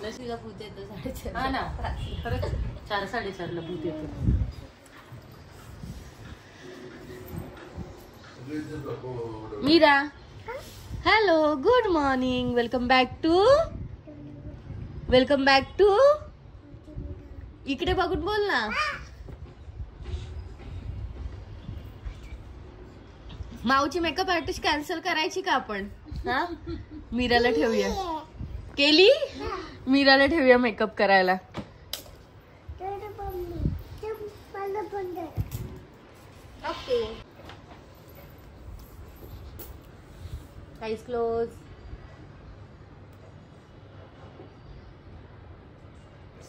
लसीला भूत येतं 4:30. हा ना खरंच 4:30ला भूत येतं. Meera hello good morning. Welcome back to इकडे बघून बोल ना. माऊची मेकअप आर्टिस्ट कॅन्सल करायची का आपण? हा मीराला ठेवूया. केली मीराला ठेवूया मेकअप करायला. Okay eyes close.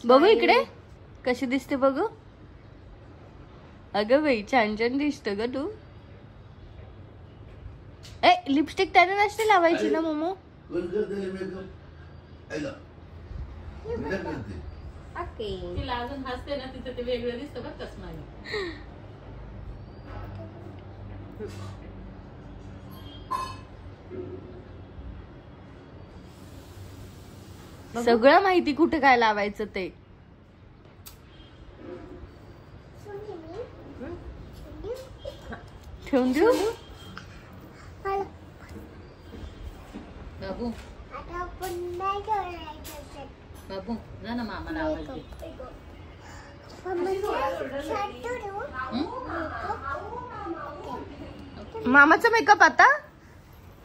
बघू इकडे कशी दिसते बघू. अगं बाई छान छान दिसत ग तू. ए लिपस्टिक त्याने नसते लावायची ना मोमो. तिला अजून हसते ना तिथे ते वेगळं दिसतं बघ कसं नाही. सगळं माहिती कुठे काय लावायचं ते. ठेवून देऊ बाबू बाबू जा ना मामाला आवाज दे. मामाचा मेकअप आता.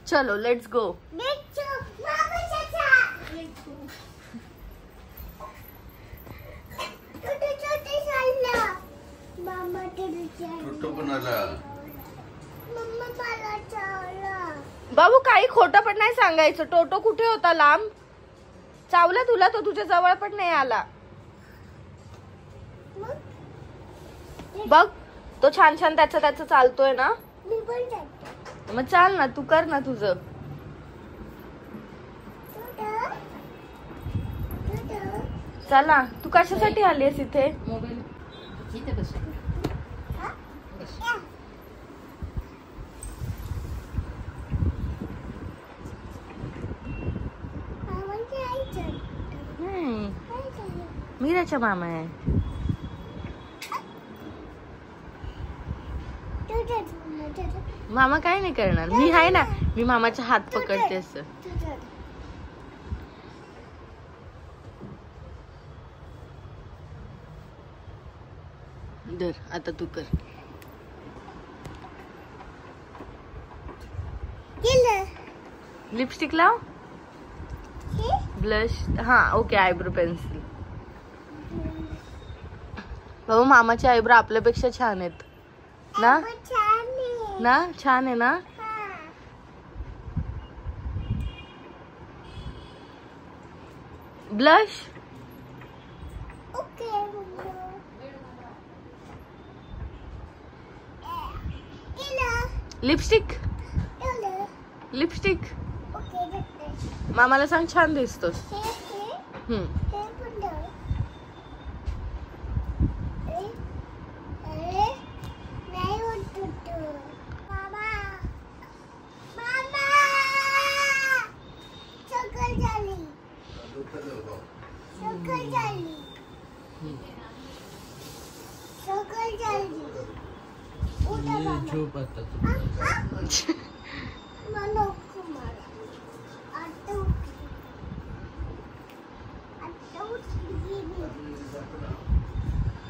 चलो लेट्स गो. बाबू काही खोटं पण नाही सांगायचं. टोटो कुठे होता लांब. चावला तुला तो तुझ्या जवळ पण नाही आला. बघ तो छान छान त्याचं चालतोय ना. मग चाल ना तू कर ना तुझं. चला तू कशासाठी आलीस इथे. मोबाईल इथे बस. मीराचा मामा आहे. मामा काय नाही करणार. मी आहे ना. मी मामाचा हात पकडते असं. धर आता तू कर. लिपस्टिक लाव. ब्लश हा ओके. Eyebrow pencil. बाबा मामाचे आयब्रो आपल्यापेक्षा छान आहेत ना. ना छान आहे ना. ब्लश लिपस्टिक मामाला सांग छान दिसतोस.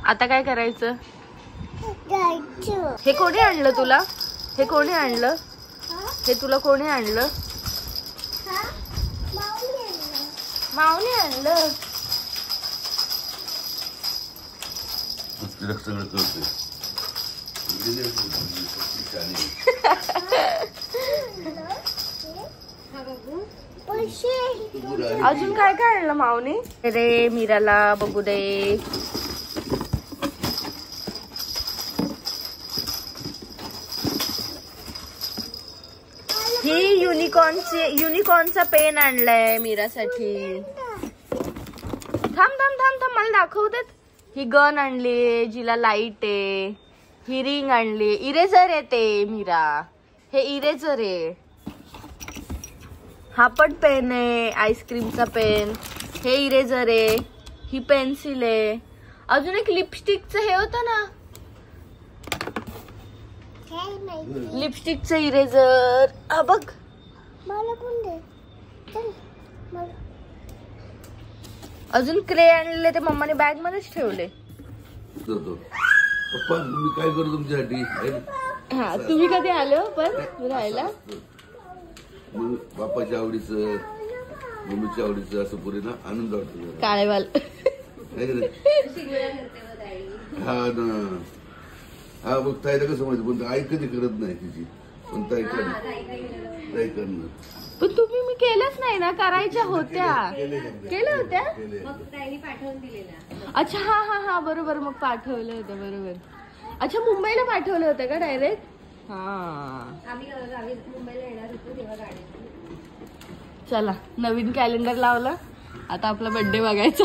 आता काय करायचं. हे कोणी आणलं तुला. हे कोणी आणलं. हे तुला कोणी आणलं. माऊने आणलं. अजून काय काय आणलं माऊने. रे मीराला बघू दे. ही युनिकॉर्नचा पेन आणलाय मीरासाठी. थांब मला दाखवू देत. ही गन आणली जिला लाईट आहे. ही रिंग आणली. इरेझर आहे ते मीरा. हे इरेझर आहे. हा पण पेन आहे आईस्क्रीमचा पेन. हे इरेझर आहे, ही पेन्सिल आहे, अजून एक लिपस्टिकचं हे होतं ना, लिपस्टिकचं इरेझर. हा बघ, अजून क्रे आणले ते मम्माने बॅग मध्येच ठेवले. पप्पा मी काय करू तुमच्यासाठी? हा तुम्ही कधी आले हो पण राहायला? मग बापाच्या आवडीचं मम्मीच्या आवडीचं असं पुरे ना आनंद वाटतो. काळेवाल हा ना. हा बघ ताईला कसं माहिती पण आई कधी करत नाही तिची, पण ताई करणार. पण तुम्ही मी केलंच नाही ना, करायच्या होत्या. केल्या होत्या? अच्छा हा हा हा बरोबर, मग पाठवलं होतं बरोबर. अच्छा मुंबईला पाठवलं होतं का डायरेक्ट? हा चला नवीन कॅलेंडर लावलं, आता आपला बर्थडे बघायचा.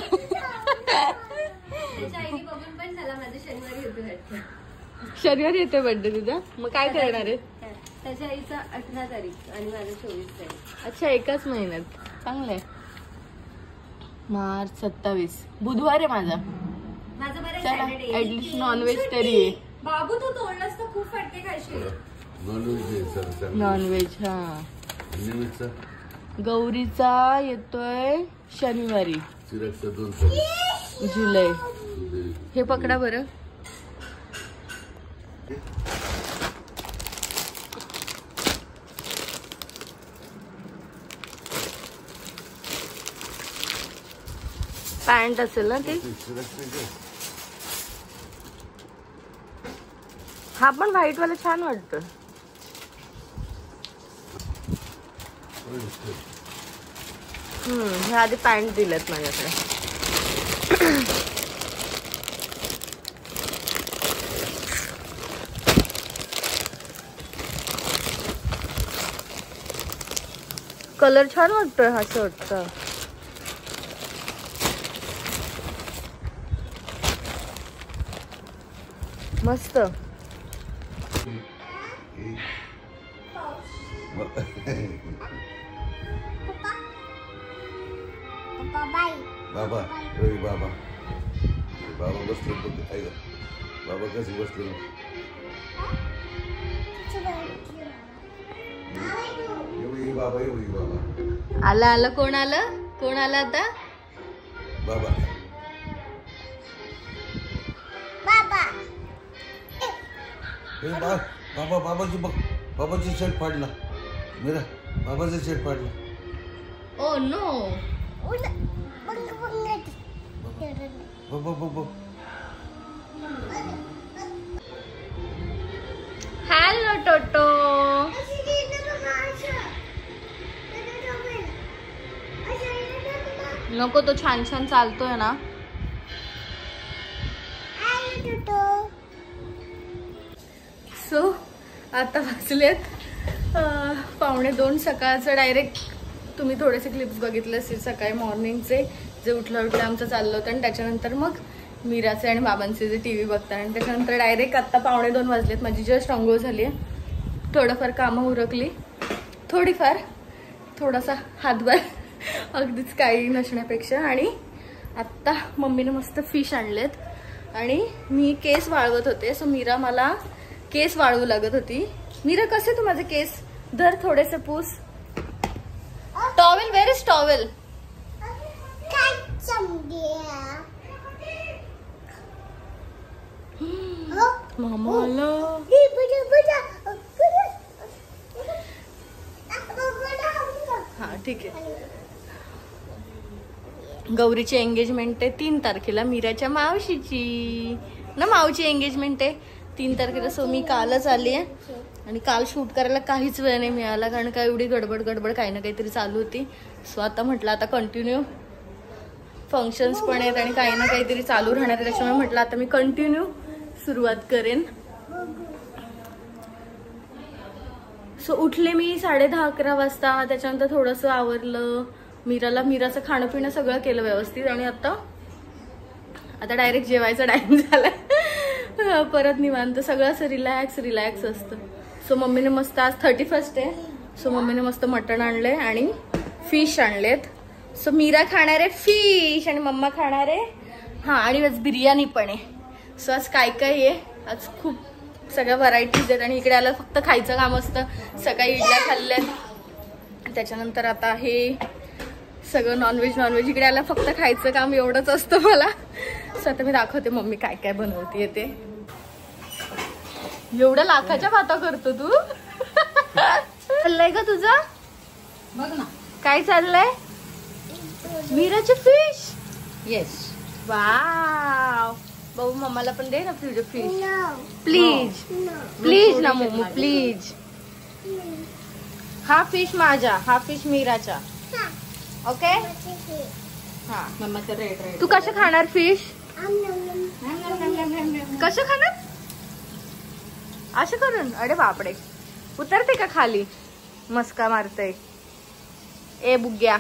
शनिवारी येतोय बर्थडे तुझा, मग काय करणार आहे? त्याच्या आईचा 18 तारीख आणि माझं 24 तारीख. अच्छा एकाच महिन्यात, चांगलंय. मार्च 27 बुधवार आहे माझा. चला ऍटलिस्ट नॉनव्हेज तरी आहे. बाबू तू तोडलास तर खूप फटके खाशील. नॉनव्हेज हा. गौरीचा येतोय शनिवारी जुलै. हे पकडा बरं. पॅन्ट असेल ना ती. हा पण व्हाईट वाला छान वाटतं. हे आधी पॅन्ट दिलेत माझ्याकडे. कलर छान वाटतोय हा शर्टचा. मस्त. बाबा बाबा बाबा बसले बघ. बाबा कसे बसले. बाबा बाबा आला आला. कोण आलं? कोण आलं आता? बाबा बाबा बाबाची बघ. बाबाची शर्ट फाडला मेरा. बाबाचा शर्ट फाडला. Oh no. Hello Toto. नको, तो छान छान चालतोय ना. सो आता वाजलेत 1:45 सकाळचं. डायरेक्ट तुम्ही थोडेसे क्लिप्स बघितले असतील सकाळी मॉर्निंगचे, जे उठलं आमचं चाललं होतं. आणि त्याच्यानंतर मग मीराचे आणि बाबांचे जे TV बघतात. आणि त्याच्यानंतर डायरेक्ट आत्ता 1:45 वाजलेत. माझी जस्ट अंघोळ झाली आहे. थोडंफार कामं उरकली, थोडीफार, थोडासा हातभार, अगदीच काही नसण्यापेक्षा. आणि आत्ता मम्मीने मस्त फिश आणलेत आणि मी केस वाळवत होते. सो मीरा मला केस वाळवू लागत होती. मीरा कसे तू माझे केस धर, थोडेसे पूस. Towel, where is towel? मामाला हा ठीक आहे. गौरीची एंगेजमेंट आहे 3 तारखेला. मीराच्या मावशीची ना, मावची एंगेजमेंट आहे 3 तारखेला. सो मी कालच आली आहे आणि काल शूट करायला काहीच वेळ नाही मिळाला, कारण का एवढी गडबड काही ना काहीतरी चालू होती. सो आता म्हटलं आता कंटिन्यू फंक्शन्स पण आहेत आणि काही ना काहीतरी चालू राहणार आहे. त्याच्यामुळे म्हटलं आता मी कंटिन्यू सुरुवात करेन. सो उठले मी 10:30-11 वाजता. त्याच्यानंतर थोडंसं आवरलं. मीराचं खाणं पिणं सगळं केलं व्यवस्थित. आणि आता डायरेक्ट जेवायचा टाइम झाला. परत निवांत सगळं असं रिलॅक्स असतं. सो मम्मीने मस्त, आज 31st आहे, सो मम्मीने मस्त मटण आणलंय आणि फिश आणलेत. सो मीरा खाणार आहे फिश आणि मम्मा खाणार आहे हा, आणि आज बिर्याणी पण आहे. सो आज काय काय आहे, आज खूप सगळ्या व्हरायटीज आहेत आणि इकडे आलं फक्त खायचं काम असतं. सकाळी इडल्या खाल्ल्यात, त्याच्यानंतर आता हे सगळं नॉनव्हेज इकडे आलं फक्त खायचं काम एवढंच असतं मला. सो आता मी दाखवते मम्मी काय काय बनवते ते. एवढ्या लाखाच्या बाता करतो तू. चाललंय का तुझं? बघ ना काय चाललंय? मीराचे फिश. येस. वाव. भाऊ मम्माला पण दे ना फिश. प्लीज प्लीज ना मोमो प्लीज. हा फिश माझा, हा फिश मीराचा. ओके. हा मम्माचं रेड रेड. तू कसं खाणार फिश? कसं खाणार? असं करून? अरे बापडे, उतरते का खाली? मस्का मारते. ए बुग्या.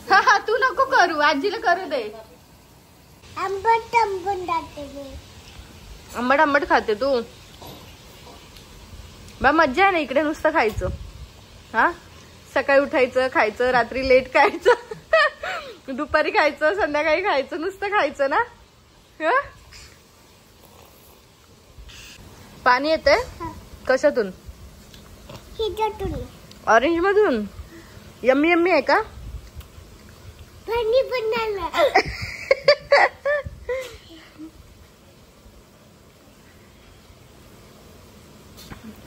हा हा तू नको करू, आजीला करू दे. आंबट आंबट खाते तू. बा मज्जा आहे ना इकडे नुसतं खायचं. हा सकाळी उठायचं खायचं, रात्री लेट खायचं, दुपारी खायचं, संध्याकाळी खायचं, नुसतं खायचं ना. पाणी येतंय कशातून? ऑरेंज मधून. यम्मी यम्मी आहे का?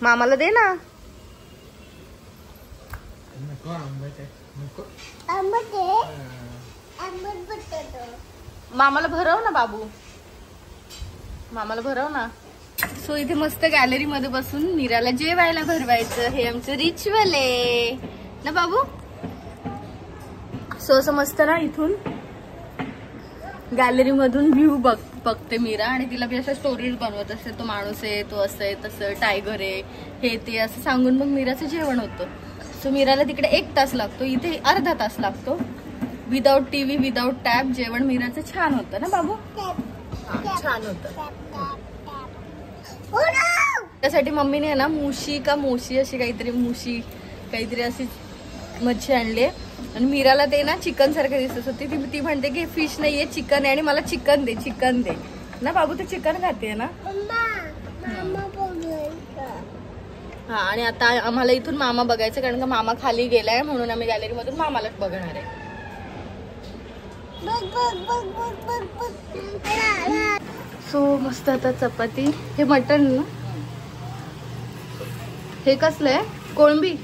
मामाला दे ना. मामाला भरव ना बाबू, मामाला भरव ना. सो इथे मस्त गॅलरी मध्ये बसून मीराला जेवायला भरवायचं, हे आमचं रिच्युअल आहे ना बाबू. सो असं मस्त ना इथून गॅलरी मधून व्ह्यू बघते मीरा, आणि तिला बी अशा स्टोरीज बनवत असते. तो माणूस आहे, तो असं आहे, तसं टायगर आहे, हे ते असं सांगून मग मीराचं जेवण होतं. सो मीराला तिकडे 1 तास लागतो, इथे अर्धा तास लागतो. विदाउट टीव्ही, विदाउट टॅब जेवण मीराचं छान होतं ना बाबू. छान होतं. त्यासाठी मम्मीने ना मुशी का मोशी अशी काहीतरी, मुशी काहीतरी अशी मच्छी आणली. आणि मीराला ते ना चिकन सारखं दिसत होती. ती म्हणते की फिश नाहीये, चिकन आहे, आणि मला चिकन दे, चिकन दे ना बाबू. तू चिकन खाते ना. हा, आणि आता आम्हाला इथून मामा बघायचं, कारण का मामा खाली गेलाय, म्हणून आम्ही गॅलरी मधून मामालाच बघणार आहे. सो मस्त आता चपाती. हे मटन ना, हे कसलं आहे? कोळंबी.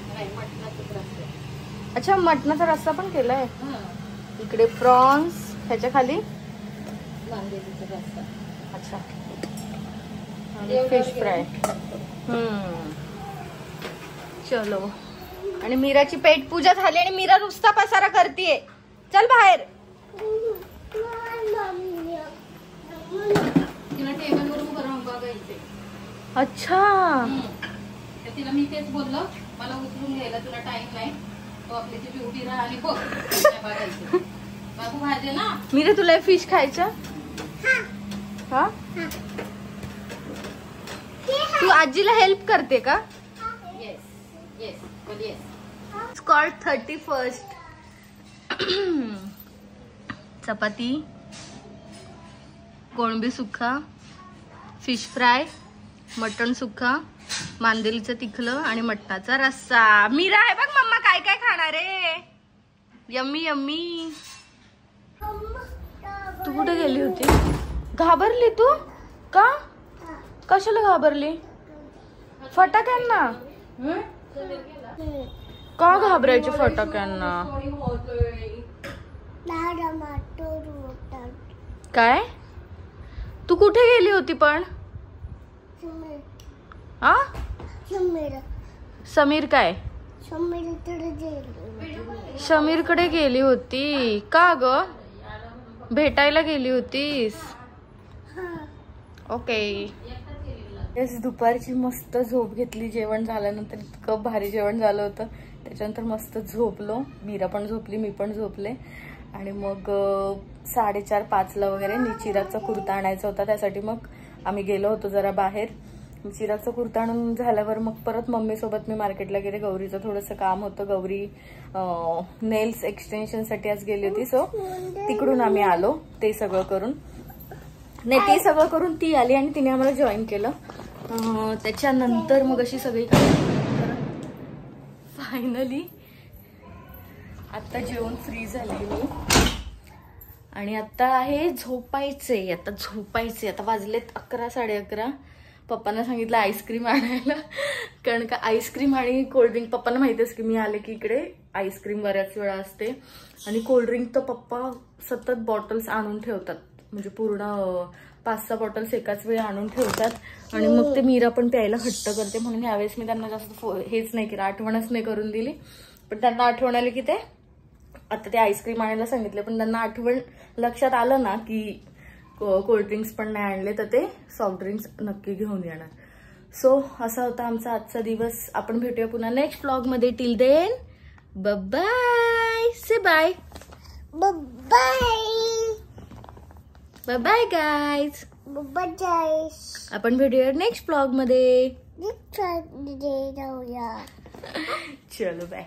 अच्छा, मटणाचा रस्सा पण केलाय. इकडे प्रॉन्स, ह्याच्या खाली अच्छा, आणि फिश फ्राय. चलो. आणि मीराची पेट पूजा झाली आणि मीरा नुसता पसारा करतीये. चल बाहेर. तिला टेबलवर उभं बघायचे. अच्छा, तिला मी तेच बोललो, मला उचलून घ्यायला तुला टाइम नाही, तो आपली ती ब्युटी राहा आणि बघ बघायचं. बाबू भाजे ना. मीरा तुला फिश खायचं? हा, तू आजीला हेल्प करते का? येस येस बोल येस. It's called 31st. चपाती, कोळंबी सुक्का, फिश फ्राय, मटण सुक्का, मांदेलीचं तिखलं आणि मटणाचा रस्सा. मीरा आहे बघ मम्मा काय काय खाणार आहे. Yummy yummy. तू कुठे गेली होती? घाबरली तू का? कशाला घाबरली? फटाक्यांना का घाबरायची? फटाक्यांना काय? तू कुठे गेली होती पण? आ? समीर काय? समीरकडे गेली होती का ग? भेटायला गेली होतीस? ओके. दुपारची मस्त झोप घेतली. जेवण झाल्यानंतर इतकं भारी जेवण झालं होतं. त्याच्यानंतर मस्त झोपलो. मीरा पण झोपली, मी पण झोपले. आणि मग 4:30-5 वगैरे चिराचा कुर्ता आणायचा होता. त्यासाठी मग आम्ही गेलो होतो जरा बाहेर. चिरागचा कुर्ता आणून झाल्यावर मग परत मम्मी सोबत मी मार्केटला गेले. गौरीचं थोडंसं काम होतं. गौरी नेल्स एक्सटेन्शन साठी आज गेली होती. सो तिकडून आम्ही आलो ते सगळं करून. नाही, ते सगळं करून ती आली आणि तिने आम्हाला जॉईन केलं. त्याच्यानंतर मग अशी सगळी फायनली आता जेवण फ्री झाली मी आणि आता आहे झोपायचे. आता वाजलेत 11 11:30. पप्पांना सांगितलं आईस्क्रीम आणायला, कारण का आईस्क्रीम आणि कोल्ड्रिंक पप्पांना माहितीच की मी आले की इकडे आईस्क्रीम बऱ्याच वेळा असते आणि कोल्ड्रिंक तर पप्पा सतत बॉटल्स आणून ठेवतात. म्हणजे पूर्ण 5-6 बॉटल्स एकाच वेळी आणून ठेवतात आणि मग ते मीरा पण प्यायला हट्ट करते. म्हणून यावेळेस मी त्यांना जास्त हेच नाही केलं, आठवणच नाही करून दिली. पण त्यांना आठवण आली की ते आता ते आईस्क्रीम आणायला सांगितले. पण त्यांना आठवण लक्षात आलं ना की कोल्ड्रिंक्स पण नाही आणले तर ते सॉफ्ट ड्रिंक्स नक्की घेऊन येणार. सो असा होता आमचा आजचा दिवस. आपण भेटूया पुन्हा नेक्स्ट व्लॉग मध्ये. Till then bye. Say bye. Bye guys. आपण भेटूया नेक्स्ट व्लॉग मध्ये. चलो बाय.